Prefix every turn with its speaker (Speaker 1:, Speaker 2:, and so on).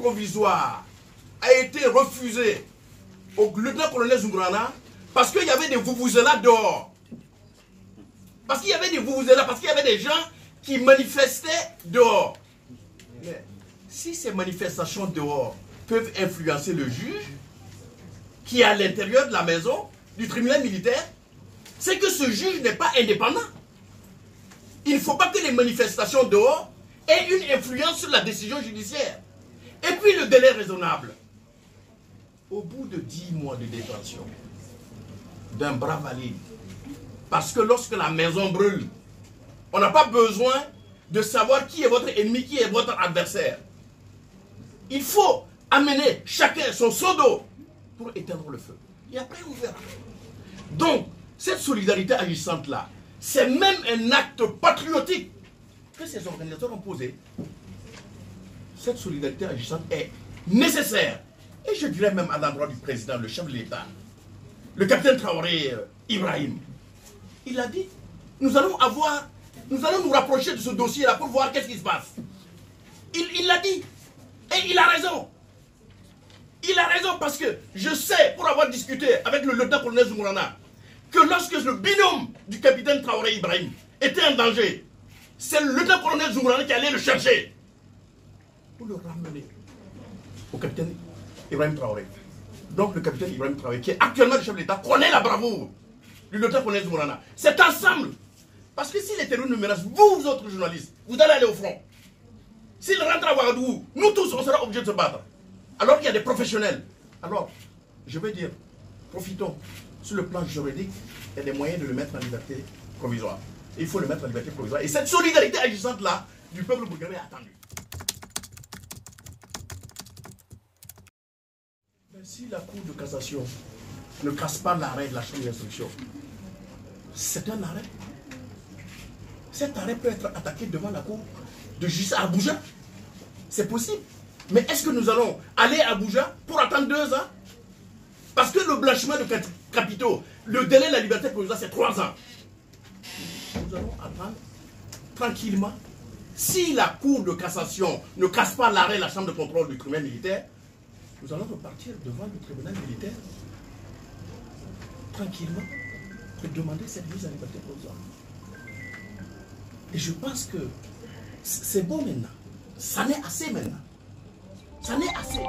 Speaker 1: provisoire a été refusée au lieutenant-colonel Zungurana parce qu'il y avait des vuvuzela dehors. Parce qu'il y avait des vuvuzela, parce qu'il y avait des gens qui manifestaient dehors. Mais si ces manifestations dehors peuvent influencer le juge qui est à l'intérieur de la maison du tribunal militaire, c'est que ce juge n'est pas indépendant. Il ne faut pas que les manifestations dehors aient une influence sur la décision judiciaire. Et puis le délai raisonnable. Au bout de 10 mois de détention d'un brave valide, parce que lorsque la maison brûle, on n'a pas besoin de savoir qui est votre ennemi, qui est votre adversaire. Il faut amener chacun son seau d'eau pour éteindre le feu. Et après on verra. Donc, cette solidarité agissante-là, c'est même un acte patriotique que ces organisateurs ont posé. Cette solidarité agissante est nécessaire. Et je dirais même à l'endroit du président, le chef de l'État, le capitaine Traoré Ibrahim. Il a dit, nous allons nous rapprocher de ce dossier-là pour voir qu'est-ce qui se passe. Il l'a dit. Et il a raison. Il a raison parce que je sais, pour avoir discuté avec le lieutenant-colonel Zungurana, que lorsque le binôme du capitaine Traoré Ibrahim était en danger, c'est le lieutenant-colonel Zungurana qui allait le chercher pour le ramener au capitaine Ibrahim Traoré. Donc le capitaine Ibrahim Traoré, qui est actuellement le chef de l'État, connaît la bravoure du lieutenant-colonel Zungurana. C'est ensemble. Parce que si les terroristes nous menacent, vous autres journalistes, vous allez aller au front. S'ils rentrent à Ouagadougou, nous tous, on sera obligés de se battre. Alors qu'il y a des professionnels. Alors, je vais dire, profitons. Sur le plan juridique, il y a des moyens de le mettre en liberté provisoire. Et il faut le mettre en liberté provisoire. Et cette solidarité agissante-là, du peuple burkinabé est attendue. Mais si la Cour de cassation ne casse pas l'arrêt de la chambre d'instruction, c'est un arrêt. Cet arrêt peut être attaqué devant la Cour de justice à Abuja. C'est possible. Mais est-ce que nous allons aller à Abuja pour attendre 2 ans? Parce que le blanchiment de capitaux, le délai de la liberté provisoire, c'est 3 ans. Nous allons attendre tranquillement. Si la Cour de cassation ne casse pas l'arrêt de la chambre de contrôle du tribunal militaire, nous allons repartir devant le tribunal militaire tranquillement pour demander cette mise en liberté provisoire. Et je pense que c'est bon maintenant. Ça n'est assez maintenant. Ça n'est assez.